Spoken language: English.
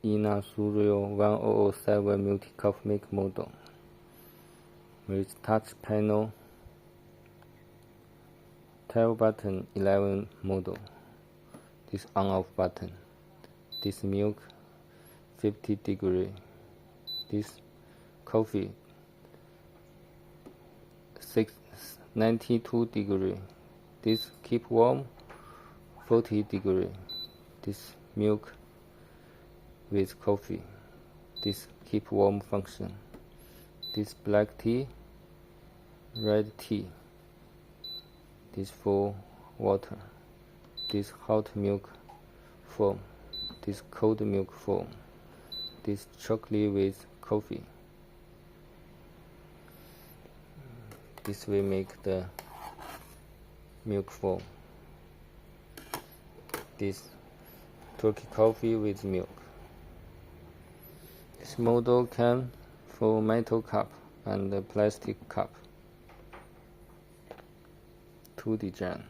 yima suereal 1007 multi-cup make model with touch panel, tail button 11 model. This on-off button. This milk 50 degree. This coffee 92 degree. This keep warm 40 degree. This milk with coffee. This keep warm function. This black tea, red tea. This for water. This hot milk foam. This cold milk foam. This chocolate with coffee. This will make the milk foam. This Turkey coffee with milk. This model came for metal cup and plastic cup. 2 design.